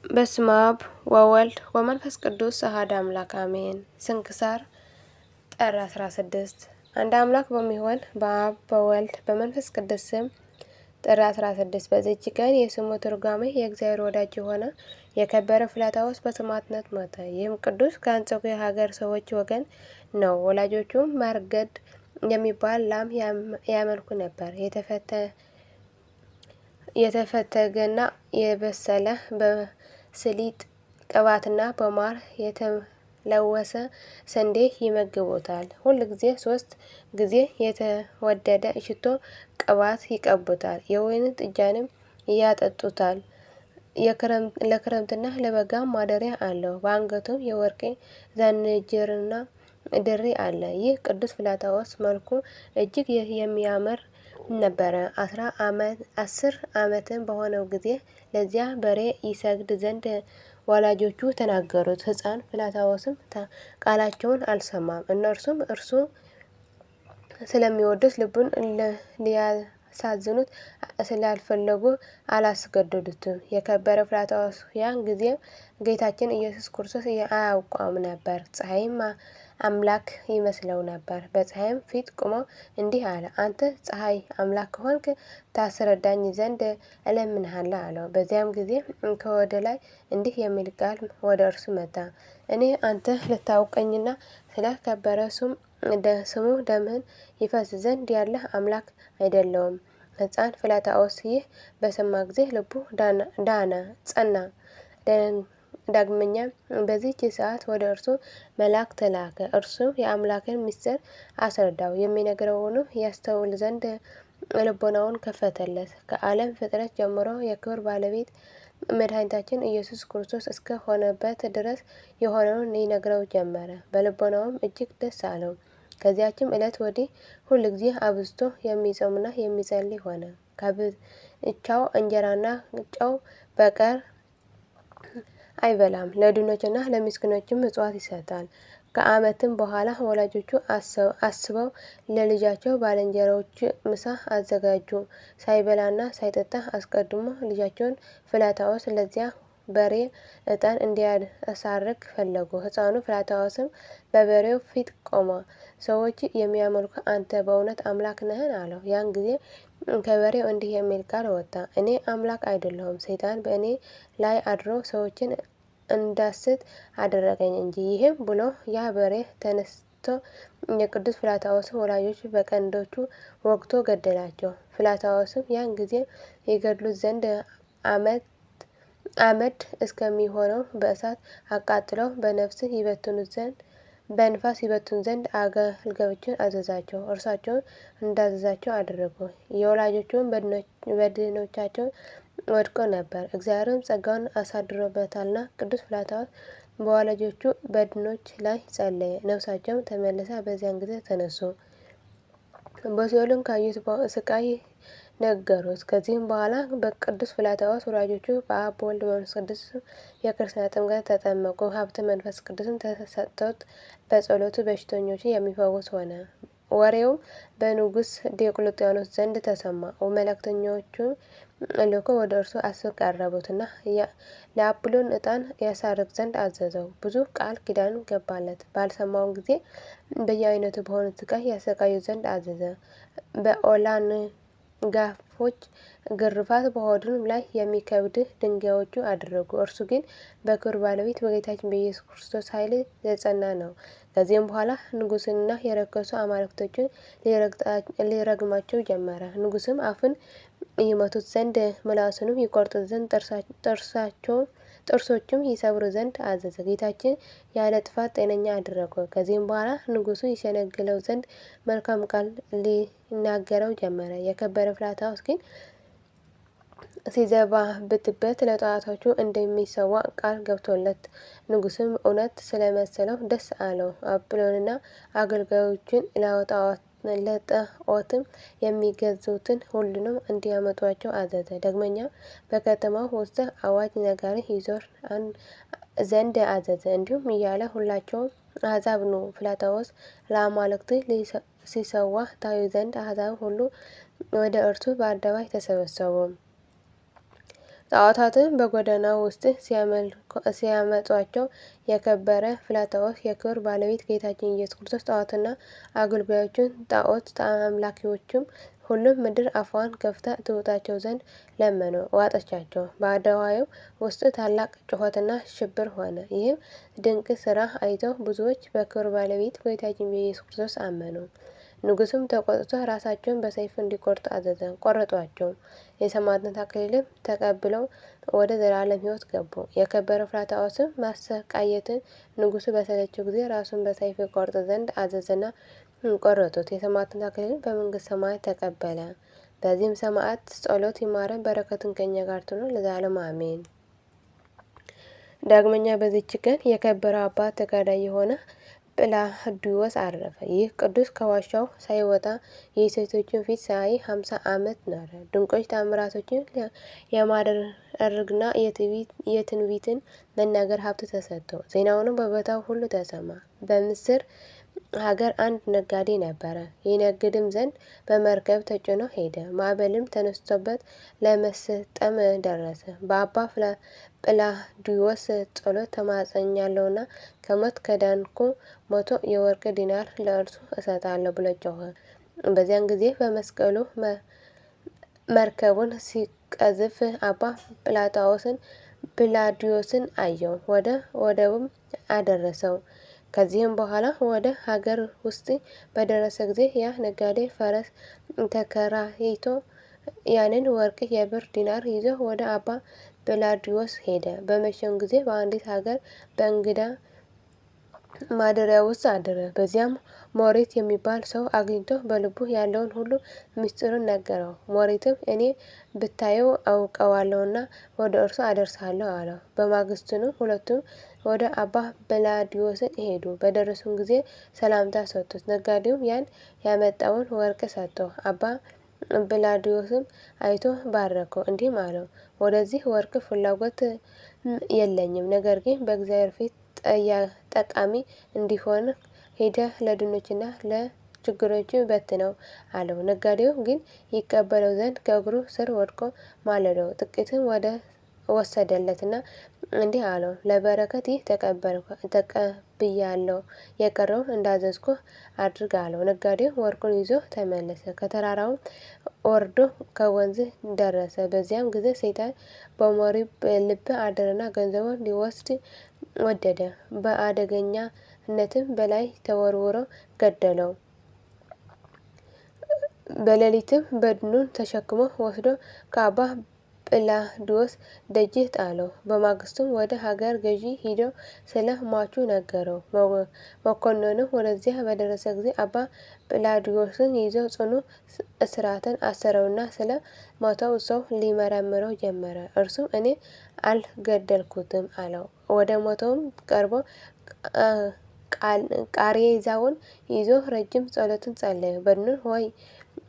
በስመ አብ ወወልድ ወመንፈስ ቅዱስ አሐዱ አምላክ አሜን። ስንክሳር ጥር 16 አንድ አምላክ በሚሆን በአብ በወልድ በመንፈስ ቅዱስ ስም ጥር 16 በዚች ቀን የስሙ ትርጓሜ የእግዚአብሔር ወዳጅ የሆነ የከበረ ፍላታዎስ በሰማዕትነት ሞተ። ይህም ቅዱስ ከአንጾኪያ ሀገር ሰዎች ወገን ነው። ወላጆቹም ማርገድ የሚባል ላም ያመልኩ ነበር። የተፈተገና የበሰለ በስሊጥ ቅባትና በማር የተለወሰ ስንዴ ይመግቡታል። ሁል ጊዜ 3 ጊዜ የተወደደ ሽቶ ቅባት ይቀቡታል። የወይን ጥጃንም ያጠጡታል። ለክረምትና ለበጋም ማደሪያ አለው። በአንገቱም የወርቅ ዘንጅርና ድሪ አለ። ይህ ቅዱስ ፍላታዎስ መልኩ እጅግ የሚያምር ነበረ። 10 ዓመትም በሆነው ጊዜ ለዚያ በሬ ይሰግድ ዘንድ ወላጆቹ ተናገሩት። ሕፃን ፍላታዎስም ቃላቸውን አልሰማም። እነርሱም እርሱ ስለሚወዱት ልቡን ሊያሳዝኑት ስላልፈለጉ አላስገደዱትም። የከበረ ፍላታዎስ ያን ጊዜ ጌታችን ኢየሱስ ክርስቶስ አያውቀውም ነበር። ፀሐይም አምላክ ይመስለው ነበር። በፀሐይም ፊት ቆሞ እንዲህ አለ፣ አንተ ፀሐይ አምላክ ከሆንክ ታስረዳኝ ዘንድ እለምንሃለሁ አለው። በዚያም ጊዜ ከወደ ላይ እንዲህ የሚል ቃል ወደ እርሱ መጣ። እኔ አንተ ልታውቀኝና ስለ ከበረ ስሙ ደምህን ይፈስ ዘንድ ያለህ አምላክ አይደለውም። ሕፃን ፍላታዎስ ይህ በሰማ ጊዜ ልቡ ዳነ፣ ጸና። ዳግመኛ በዚህች ሰዓት ወደ እርሱ መልአክ ተላከ። እርሱም የአምላክን ምስጢር አስረዳው፣ የሚነግረውንም ያስተውል ዘንድ ልቦናውን ከፈተለት። ከዓለም ፍጥረት ጀምሮ የክብር ባለቤት መድኃኒታችን ኢየሱስ ክርስቶስ እስከ ሆነበት ድረስ የሆነውን ይነግረው ጀመረ። በልቦናውም እጅግ ደስ አለው። ከዚያችም ዕለት ወዲህ ሁል ጊዜ አብዝቶ የሚጾምና የሚጸልይ ሆነ። ከብቻው እንጀራና ጨው በቀር አይበላም። ለድሆችና ለምስኪኖችም ምጽዋት ይሰጣል። ከዓመትም በኋላ ወላጆቹ አስበው ለልጃቸው ባልንጀሮች ምሳ አዘጋጁ። ሳይበላና ሳይጠጣ አስቀድሞ ልጃቸውን ፍላታዎስ ለዚያ በሬ ዕጣን እንዲያሳርግ ፈለጉ። ሕፃኑ ፍላታዎስም በበሬው ፊት ቆመ። ሰዎች የሚያመልኩ አንተ በእውነት አምላክ ነህን? አለው። ያን ጊዜ ከበሬው እንዲህ የሚል ቃል ወጣ፣ እኔ አምላክ አይደለሁም፣ ሰይጣን በእኔ ላይ አድሮ ሰዎችን እንዳስት አደረገኝ እንጂ። ይህም ብሎ ያ በሬ ተነስቶ የቅዱስ ፍላታዎስን ወላጆች በቀንዶቹ ወግቶ ገደላቸው። ፍላታዎስም ያን ጊዜ ይገድሉት ዘንድ አመድ እስከሚሆነው በእሳት አቃጥለው በንፋስ ይበትኑት ዘንድ አገልጋዮቹን አዘዛቸው። እርሳቸውን እንዳዘዛቸው አደረጉ። የወላጆቹን በድኖቻቸው ወድቆ ነበር። እግዚአብሔርም ጸጋውን አሳድሮበታልና ቅዱስ ፍላታዎስ በወላጆቹ በድኖች ላይ ጸለየ። ነፍሳቸውም ተመልሳ በዚያን ጊዜ ተነሱ። በሲኦልም ካዩት ስቃይ ነገሩት። ከዚህም በኋላ በቅዱስ ፍላታዎስ ወላጆቹ በአብ በወልድ በመንፈስ ቅዱስ የክርስትና ጥምቀት ተጠመቁ። ሀብተ መንፈስ ቅዱስም ተሰጥቶት በጸሎቱ በሽተኞችን የሚፈውስ ሆነ። ወሬውም በንጉሥ ዲዮቅልጥያኖስ ዘንድ ተሰማ። መልእክተኞቹን ልኮ ወደ እርሱ አስቀረቡትና ለአጵሎን ዕጣን ያሳርግ ዘንድ አዘዘው። ብዙ ቃል ኪዳን ገባለት። ባልሰማውን ጊዜ በየአይነቱ በሆነ ስቃይ ያሰቃዩ ዘንድ አዘዘ። በኦላንጋፎች ግርፋት በሆዱም ላይ የሚከብድ ድንጋዮቹ አደረጉ። እርሱ ግን በክብር ባለቤት በጌታችን በኢየሱስ ክርስቶስ ኃይል የጸና ነው። ከዚህም በኋላ ንጉሥንና የረከሱ አማልክቶችን ሊረግማቸው ጀመረ። ንጉሥም አፉን ይመቱት ዘንድ ምላሱንም ይቆርጡት ዘንድ ጥርሶቹም ይሰብሩ ዘንድ አዘዘ። ጌታችን ያለ ጥፋት ጤነኛ አደረገው። ከዚህም በኋላ ንጉሡ ይሸነግለው ዘንድ መልካም ቃል ሊናገረው ጀመረ። የከበረ ፍላታዎስ ግን ሲዘባበትበት ለጣዖቶቹ እንደሚሰዋ ቃል ገብቶለት፣ ንጉሥም እውነት ስለመሰለው ደስ አለው። አጵሎንና አገልጋዮቹን ለጣዖትም የሚገዙትን ሁሉንም እንዲያመጧቸው አዘዘ። ዳግመኛ በከተማው ውስጥ አዋጅ ነጋሪ ይዞር ዘንድ አዘዘ። እንዲሁም እያለ ሁላቸውም አሕዛብ ኑ፣ ፍላታዎስ ለአማልክት ሲሰዋ ታዩ ዘንድ አሕዛብ ሁሉ ወደ እርሱ በአደባባይ ተሰበሰቡ። ጣዖታትን በጎዳና ውስጥ ሲያመጧቸው የከበረ ፊላጦስ የክብር ባለቤት ጌታችን ኢየሱስ ክርስቶስ ጣዖትና አገልጋዮቹን ጣዖት አምላኪዎችም ሁሉም ምድር አፏን ከፍታ ትውጣቸው ዘንድ ለመኑ፣ ዋጠቻቸው። በአደባባዩ ውስጥ ታላቅ ጩኸትና ሽብር ሆነ። ይህም ድንቅ ስራ አይተው ብዙዎች በክብር ባለቤት በጌታችን በኢየሱስ ክርስቶስ አመኑ። ንጉሱም ተቆጥቶ ራሳቸውን በሰይፍ እንዲቆርጡ አዘዘ። ቆረጧቸው። የሰማዕትነት አክሊልም ተቀብለው ወደ ዘላለም ሕይወት ገቡ። የከበረ ፍላታዎስም ማሰቃየትን ንጉሱ በሰለቸው ጊዜ ራሱን በሰይፍ ቆርጥ ዘንድ አዘዘና ቆረጡት። የሰማዕትነት አክሊልን በመንግስተ ሰማያት ተቀበለ። በዚህም ሰማዕት ጸሎት ይማረን፣ በረከቱን ከኛ ጋር ትኑር ለዘላለሙ አሜን። ዳግመኛ በዚች ቀን የከበረ አባት ተጋዳይ የሆነ ጵላዲዮስ አረፈ። ይህ ቅዱስ ከዋሻው ሳይወጣ የሴቶችን ፊት ሳያይ 50 ዓመት ኖረ። ድንቆች ተአምራቶችን የማድረግና የትንቢትን መናገር ሀብት ተሰጠው። ዜናውንም በቦታው ሁሉ ተሰማ። በምስር ሀገር አንድ ነጋዴ ነበረ። ይነግድም ዘንድ በመርከብ ተጭኖ ሄደ። ማዕበልም ተነስቶበት ለመስጠም ደረሰ። በአባ ጵላዲዮስ ጸሎት ተማጸኛለሁና ከሞት ከዳንኩ 100 የወርቅ ዲናር ለእርሱ እሰጣለሁ ብሎ ጮኸ። በዚያን ጊዜ በመስቀሉ መርከቡን ሲቀዝፍ አባ ጵላዲዮስን አየው። ወደ ወደቡም አደረሰው። ከዚህም በኋላ ወደ ሀገር ውስጥ በደረሰ ጊዜ ያ ነጋዴ ፈረስ ተከራይቶ ያንን ወርቅ የብር ዲናር ይዞ ወደ አባ ጵላዲዮስ ሄደ። በመሸም ጊዜ በአንዲት ሀገር በእንግዳ ማደሪያ ውስጥ አደረ። በዚያም ሞሪት የሚባል ሰው አግኝቶ በልቡ ያለውን ሁሉ ምስጢሩን ነገረው። ሞሪትም እኔ ብታየው አውቀዋለሁና ወደ እርሱ አደርሳለሁ አለው። በማግስቱንም ሁለቱም ወደ አባ ጵላዲዮስን ሄዱ። በደረሱም ጊዜ ሰላምታ ሰጡት። ነጋዴውም ያን ያመጣውን ወርቅ ሰጠው። አባ ጵላዲዮስም አይቶ ባረከው፣ እንዲህም አለው፣ ወደዚህ ወርቅ ፍላጎት የለኝም፣ ነገር ግን በእግዚአብሔር ፊት ጠቃሚ እንዲሆን ሄደህ ለድኖችና ለችግሮች በትነው አለው። ነጋዴው ግን ይቀበለው ዘንድ ከእግሩ ስር ወድቆ ማለደው። ጥቂትም ወሰደለትና እንዲህ አለው፣ ለበረከት ይህ ተቀብያለሁ፣ የቀረውን እንዳዘዝኩ አድርግ አለው። ነጋዴው ወርቁን ይዞ ተመለሰ። ከተራራውም ወርዶ ከወንዝ ደረሰ። በዚያም ጊዜ ሰይጣን በሞሪት ልብ አደረና ገንዘቡን ሊወስድ ወደደ። በአደገኛነትም በላይ ተወርውሮ ገደለው። በሌሊትም በድኑን ተሸክሞ ወስዶ ከአባ ጵላዲዮስ ደጅ ጣለው። በማግስቱም ወደ ሀገር ገዢ ሂዶ ስለ ሟቹ ነገረው። መኮንኑም ወደዚያ በደረሰ ጊዜ አባ ጵላዲዮስን ይዘው ጽኑ እስራትን አሰረውና ስለ ሞተው ሰው ሊመረምረው ጀመረ። እርሱም እኔ አልገደልኩትም አለው። ወደ ሞተውም ቀርቦ ቃሬዛውን ይዞ ረጅም ጸሎትን ጸለየ። በድኑን ሆይ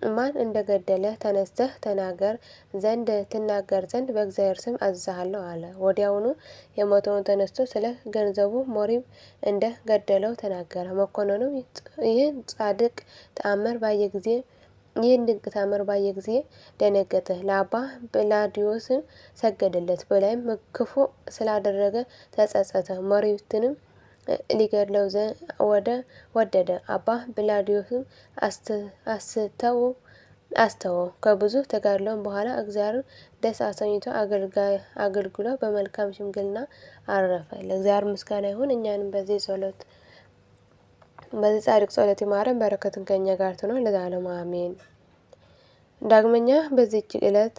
ማን እንደገደለ ተነስተህ ትናገር ዘንድ በእግዚአብሔር ስም አዝሃለሁ አለ። ወዲያውኑ የሞተውን ተነስቶ ስለ ገንዘቡ ሞሪት እንደ ገደለው ተናገረ። መኮንኑም ይህን ድንቅ ተአምር ባየ ጊዜ ደነገጠ። ለአባ ጵላዲዮስም ሰገደለት። በላይም ክፉ ስላደረገ ተጸጸተ። ሞሪትንም ሊገድለው ወደደ። አባ ጵላዲዮስም አስተወው። ከብዙ ተጋድሎም በኋላ እግዚአብሔር ደስ አሰኝቶ አገልግሎ በመልካም ሽምግልና አረፈ። ለእግዚአብሔር ምስጋና ይሁን። እኛንም በዚህ ጻድቅ ጸሎት ይማረን፣ በረከቱን ከኛ ጋር ትኑር ለዘላለሙ አሜን። ዳግመኛ በዚህች ዕለት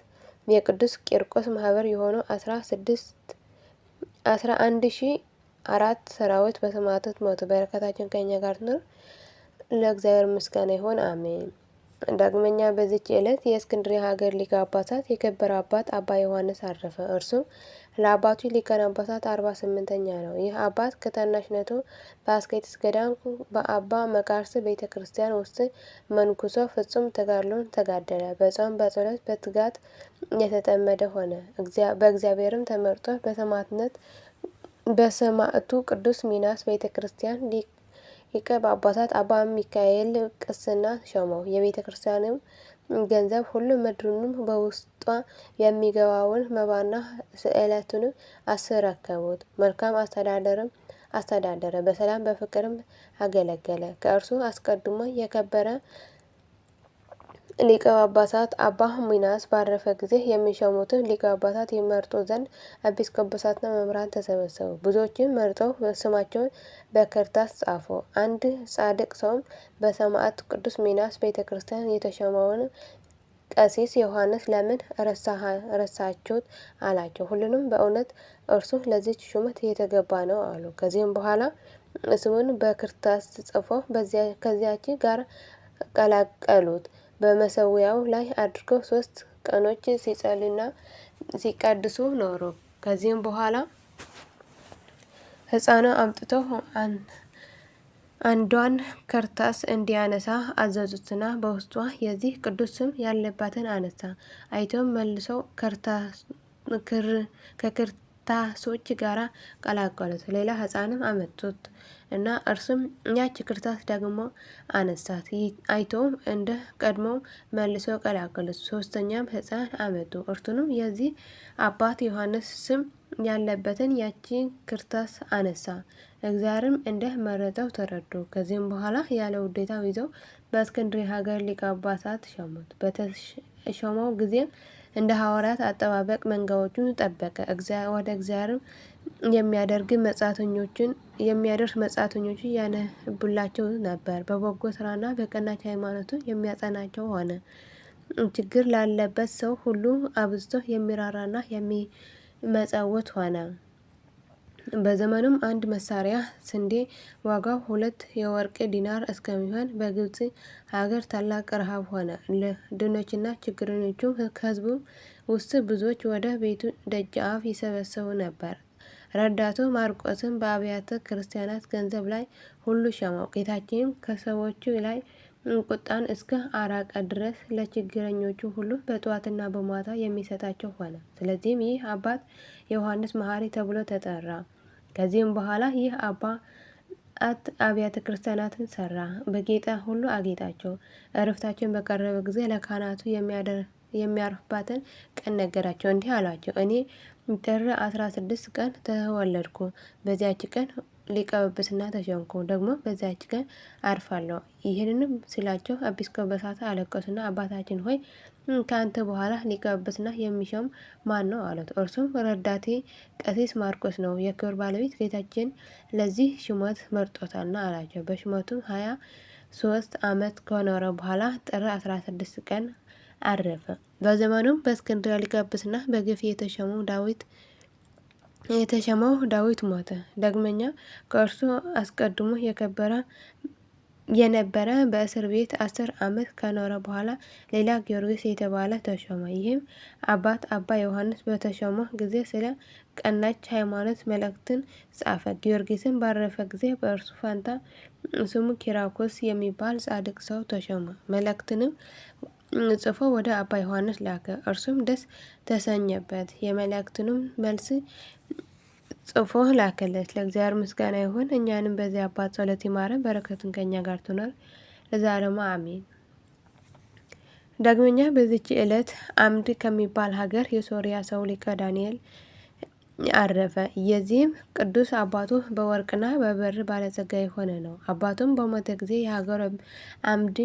የቅዱስ ቂርቆስ ማህበር የሆኑ 11,004 ሰራዊት በሰማዕታት ሞቱ። በረከታችን ከኛ ጋር ትኑር። ለእግዚአብሔር ምስጋና ይሁን አሜን። ዳግመኛ በዚች ዕለት የእስክንድርያ ሀገር ሊቀ ጳጳሳት የከበረ አባት አባ ዮሐንስ አረፈ። እርሱም ለአባቱ ሊቃነ ጳጳሳት 48ኛ ነው። ይህ አባት ከታናሽነቱ በአስኬጥስ ገዳም በአባ መቃርስ ቤተ ክርስቲያን ውስጥ መንኩሶ ፍጹም ተጋድሎን ተጋደለ። በጾም በጸሎት በትጋት የተጠመደ ሆነ። በእግዚአብሔርም ተመርጦ በሰማዕቱ ቅዱስ ሚናስ ቤተ ክርስቲያን ሊቀ ጳጳሳት አባ ሚካኤል ቅስና ሾመው። የቤተ ክርስቲያንም ገንዘብ ሁሉ ምድሩንም በውስጧ የሚገባውን መባና ስዕለቱንም አስረከቡት። መልካም አስተዳደረ፣ በሰላም በፍቅርም አገለገለ። ከእርሱ አስቀድሞ የከበረ ሊቀ ጳጳሳት አባ ሚናስ ባረፈ ጊዜ የሚሾሙትን ሊቀ ጳጳሳት ይመርጡ ዘንድ ኤጲስቆጶሳትና መምህራን ተሰበሰቡ። ብዙዎችን መርጠው ስማቸውን በክርታስ ጻፉ። አንድ ጻድቅ ሰውም በሰማዕት ቅዱስ ሚናስ ቤተ ክርስቲያን የተሾመውን ቀሲስ ዮሐንስ ለምን ረሳችሁት? አላቸው። ሁሉንም በእውነት እርሱ ለዚች ሹመት የተገባ ነው አሉ። ከዚህም በኋላ ስሙን በክርታስ ጽፎ ከዚያች ጋር ቀላቀሉት። በመሰዊያው ላይ አድርገው 3 ቀኖች ሲጸልዩና ሲቀድሱ ኖሩ። ከዚህም በኋላ ሕፃኑ አምጥተው አንዷን ክርታስ እንዲያነሳ አዘዙትና በውስጧ የዚህ ቅዱስ ስም ያለባትን አነሳ። አይተውም መልሰው ከክርታሶች ጋር ቀላቀሉት። ሌላ ሕፃንም አመጡት እና እርሱም ያች ክርታስ ደግሞ አነሳት። አይተውም እንደ ቀድሞው መልሰው ቀላቀሉት። 3ኛም ሕፃን አመጡ። እርሱንም የዚህ አባት ዮሐንስ ስም ያለበትን ያቺ ክርታስ አነሳ። እግዚአብሔርም እንደ መረጠው ተረዱ። ከዚህም በኋላ ያለ ውዴታው ይዘው በእስክንድርያ ሀገር ሊቀ ጳጳሳት ሾሙት። በተሾመው ጊዜም እንደ ሐዋርያት አጠባበቅ መንጋዎቹን ጠበቀ። ወደ እግዚአብሔር የሚያደርስ መጻተኞችን ያነቡላቸው ነበር። በበጎ ስራና በቀናች ሃይማኖቱ የሚያጸናቸው ሆነ። ችግር ላለበት ሰው ሁሉ አብዝቶ የሚራራና የሚመጸውት ሆነ። በዘመኑም አንድ መሳሪያ ስንዴ ዋጋው 2 የወርቅ ዲናር እስከሚሆን በግብጽ ሀገር ታላቅ ረሃብ ሆነ። ድሆችና ችግረኞቹም ከሕዝቡ ውስጥ ብዙዎች ወደ ቤቱ ደጃፍ ይሰበሰቡ ነበር። ረዳቱ ማርቆስም በአብያተ ክርስቲያናት ገንዘብ ላይ ሁሉ ሾመው። ጌታችንም ከሰዎቹ ላይ ቁጣን እስከ አራቀ ድረስ ለችግረኞቹ ሁሉ በጠዋትና በማታ የሚሰጣቸው ሆነ። ስለዚህም ይህ አባት ዮሐንስ መሐሪ ተብሎ ተጠራ። ከዚህም በኋላ ይህ አባት አብያተ ክርስቲያናትን ሰራ፣ በጌጥ ሁሉ አጌጣቸው። ዕረፍታቸውን በቀረበ ጊዜ ለካህናቱ የሚያርፉባትን ቀን ነገራቸው። እንዲህ አላቸው፣ እኔ ጥር 16 ቀን ተወለድኩ። በዚያች ቀን ሊቀ ጵጵስና ተሾምኩ። ደግሞ በዚያች ቀን አርፋለሁ። ይህንንም ሲላቸው ኤጲስቆጶሳት አለቀሱና አባታችን ሆይ ከአንተ በኋላ ሊቀ ጵጵስና የሚሾም ማን ነው? አሉት። እርሱም ረዳቴ ቀሲስ ማርቆስ ነው፣ የክብር ባለቤት ጌታችን ለዚህ ሹመት መርጦታልና አላቸው። በሹመቱም 23 ዓመት ከኖረ በኋላ ጥር 16 ቀን አረፈ። በዘመኑም በእስክንድርያ ሊቀ ጵጵስና በግፍ የተሾመው ዳዊት ሞተ። ዳግመኛ ከእርሱ አስቀድሞ የነበረ በእስር ቤት 10 ዓመት ከኖረ በኋላ ሌላ ጊዮርጊስ የተባለ ተሾመ። ይህም አባት አባ ዮሐንስ በተሾመ ጊዜ ስለ ቀናች ሃይማኖት መልእክትን ጻፈ። ጊዮርጊስን ባረፈ ጊዜ በእርሱ ፋንታ ስሙ ኪራኮስ የሚባል ጻድቅ ሰው ተሾመ። መልእክትንም ጽፎ ወደ አባ ዮሐንስ ላከ። እርሱም ደስ ተሰኘበት። የመልእክቱንም መልስ ጽፎ ላከለት። ለእግዚአብሔር ምስጋና ይሁን፣ እኛንም በዚህ አባት ጸሎት ይማረን፣ በረከቱን ከኛ ጋር ትኖር ለዘላለሙ አሜን። ዳግመኛ በዚች ዕለት አምድ ከሚባል ሀገር የሶርያ ሰው ሊቀ ዳንኤል አረፈ። የዚህም ቅዱስ አባቱ በወርቅና በብር ባለጸጋ የሆነ ነው። አባቱም በሞተ ጊዜ የሀገሩ አምድ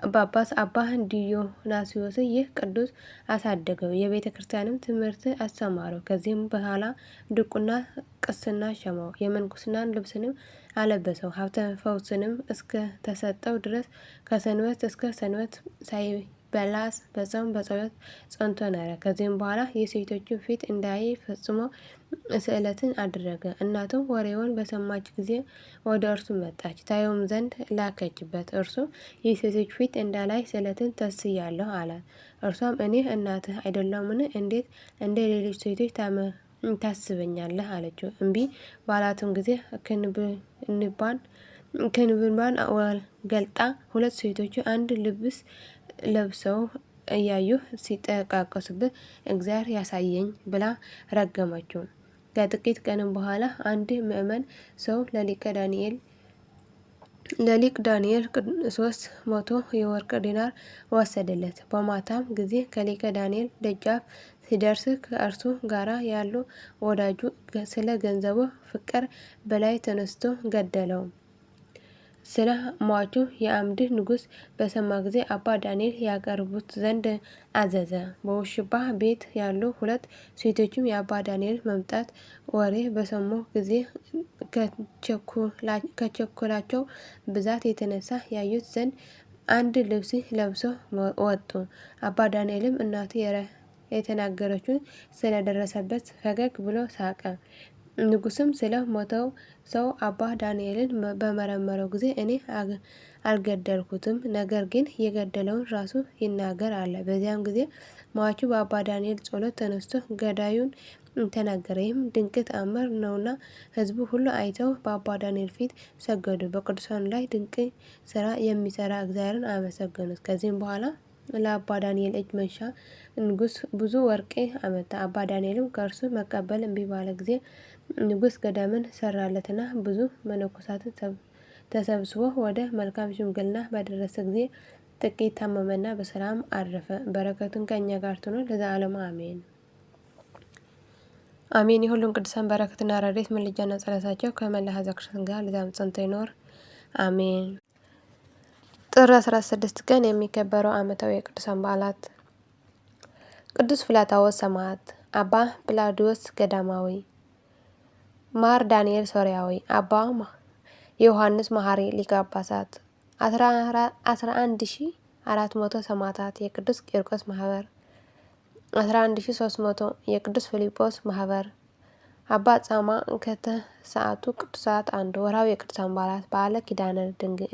ጳጳስ አባ ዲዮናስዮስ ይህ ቅዱስ አሳደገው፣ የቤተ ክርስቲያንም ትምህርት አስተማረው። ከዚህም በኋላ ድቁና ቅስና ሾመው፣ የምንኩስናን ልብስንም አለበሰው። ሀብተ ፈውስንም እስከ ተሰጠው ድረስ ከሰንበት እስከ ሰንበት ሳይበላ በጾም በጸሎት ጸንቶ ኖረ። ከዚህም በኋላ የሴቶችን ፊት እንዳያይ ፈጽሞ ስዕለትን አደረገ። እናቱም ወሬውን በሰማች ጊዜ ወደ እርሱ መጣች፣ ታየውም ዘንድ ላከችበት። እርሱም የሴቶች ፊት እንዳላይ ስዕለትን ተስያለሁ አላት። እርሷም እኔ እናትህ አይደለሁምን? እንዴት እንደ ሌሎች ሴቶች ታስበኛለህ? አለችው። እምቢ ባላትም ጊዜ ክንብንባን ገልጣ 2 ሴቶች አንድ ልብስ ለብሰው እያዩ ሲጠቃቀሱበት እግዚአብሔር ያሳየኝ ብላ ረገመችው። ከጥቂት ቀንም በኋላ አንድ ምዕመን ሰው ለሊቀ ዳንኤል ለሊቅ ዳንኤል 300 የወርቅ ዲናር ወሰደለት። በማታም ጊዜ ከሊቀ ዳንኤል ደጃፍ ሲደርስ ከእርሱ ጋር ያሉ ወዳጁ ስለ ገንዘቡ ፍቅር በላይ ተነስቶ ገደለው። ስለ ሟቹ የአምድ ንጉሥ በሰማ ጊዜ አባ ዳንኤል ያቀርቡት ዘንድ አዘዘ። በውሽባ ቤት ያሉ 2 ሴቶችም የአባ ዳንኤል መምጣት ወሬ በሰሙ ጊዜ ከቸኮላቸው ብዛት የተነሳ ያዩት ዘንድ አንድ ልብስ ለብሰው ወጡ። አባ ዳንኤልም እናቱ የተናገረችውን ስለደረሰበት ፈገግ ብሎ ሳቀ። ንጉሥም ስለ ሞተው ሰው አባ ዳንኤልን በመረመረው ጊዜ እኔ አልገደልኩትም፣ ነገር ግን የገደለውን ራሱ ይናገር አለ። በዚያም ጊዜ ሟቹ በአባ ዳንኤል ጸሎት ተነስቶ ገዳዩን ተናገረ። ይህም ድንቅ ተአምር ነውና ሕዝቡ ሁሉ አይተው በአባ ዳንኤል ፊት ሰገዱ። በቅዱሳኑ ላይ ድንቅ ስራ የሚሰራ እግዚአብሔርን አመሰገኑት። ከዚህም በኋላ ለአባ ዳንኤል እጅ መንሻ ንጉሥ ብዙ ወርቅ አመጣ። አባ ዳንኤልም ከእርሱ መቀበል እምቢ ባለ ጊዜ ንጉሥ ገዳምን ሰራለትና ብዙ መነኮሳትን ተሰብስቦ ወደ መልካም ሽምግልና በደረሰ ጊዜ ጥቂት ታመመና በሰላም አረፈ። በረከቱን ከእኛ ጋር ትኖር ለዘላለሙ አሜን አሜን። የሁሉም ቅዱሳን በረከትና ረድኤት ምልጃና ጸሎታቸው ከመላ ሕዝበ ክርስቲያን ጋር ለዘላለሙ ጸንቶ ይኖር አሜን። ጥር 16 ቀን የሚከበረው ዓመታዊ የቅዱሳን በዓላት ቅዱስ ፍላታዎስ ሰማዕት፣ አባ ጵላዲዮስ ገዳማዊ፣ ማር ዳንኤል ሶርያዊ፣ አባ ዮሐንስ መሐሪ ሊቀ ጳጳሳት። 11400 ሰማዕታት የቅዱስ ቂርቆስ ማህበር። 11300 የቅዱስ ፊልጶስ ማህበር። አባ ጻማ ከተሰዓቱ ቅዱሳት አንዱ። ወርሃዊ የቅዱሳን በዓላት በዓለ ኪዳነ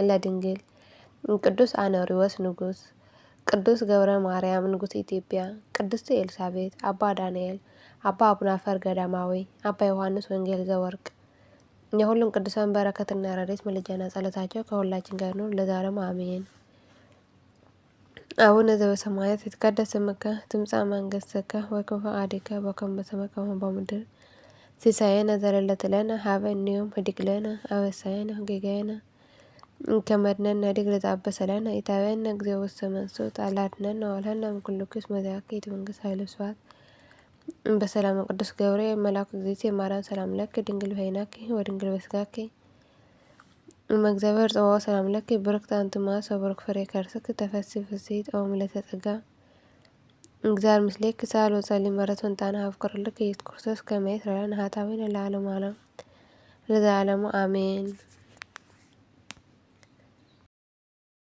ለድንግል፣ ቅዱስ አኖሪዎስ ንጉሥ፣ ቅዱስ ገብረ ማርያም ንጉሥ ኢትዮጵያ፣ ቅድስት ኤልሳቤጥ፣ አባ ዳንኤል፣ አባ አቡናፈር ገዳማዊ፣ አባ ዮሐንስ ወንጌል ዘወርቅ። የሁሉም ቅዱሳን በረከትና ረድኤት ምልጃና ጸሎታቸው ከሁላችን ጋር ነው ለዘላለሙ አሜን። አቡነ ዘበሰማያት ይትቀደስ ስምከ ትምጻእ መንግሥትከ ወይኩን ፈቃድከ በከመ በሰማይ ከማሁ በምድር ሲሳየነ ዘለለዕለትነ ሀበነ ዮም ህድግ ለነ አበሳየነ ወጌጋየነ ከመ ንሕነኒ ለዘአበሰ ለነ ኢታብአነ እግዚኦ ውስተ መንሱት አላ አድኅነነ ወባልሐነ እምኩሉ ኩሉ እስመ መንግሥት ኃይል ወስብሐት በሰላም ቅዱስ ገብርኤል መልአኩ እግዝእትየ ማርያም ሰላም ለኪ ድንግል በኅሊናኪ ወድንግል በሥጋኪ እመ እግዚአብሔር ጸባኦት ሰላም ለኪ ብርክት አንቲ እምአንስት ወቡሩክ ፍሬ ከርሥኪ ተፈሥሒ ፍሥሕት ኦ ምልዕተ ጸጋ እግዚአብሔር ምስሌኪ ሳህል ወጸልዪ ምሕረተ ወእንታነ ኀበ ኢየሱስ ክርስቶስ ከመ ይስረይ ለነ ኃጣውኢነ ለዓለመ ዓለም ለዘላለሙ አሜን።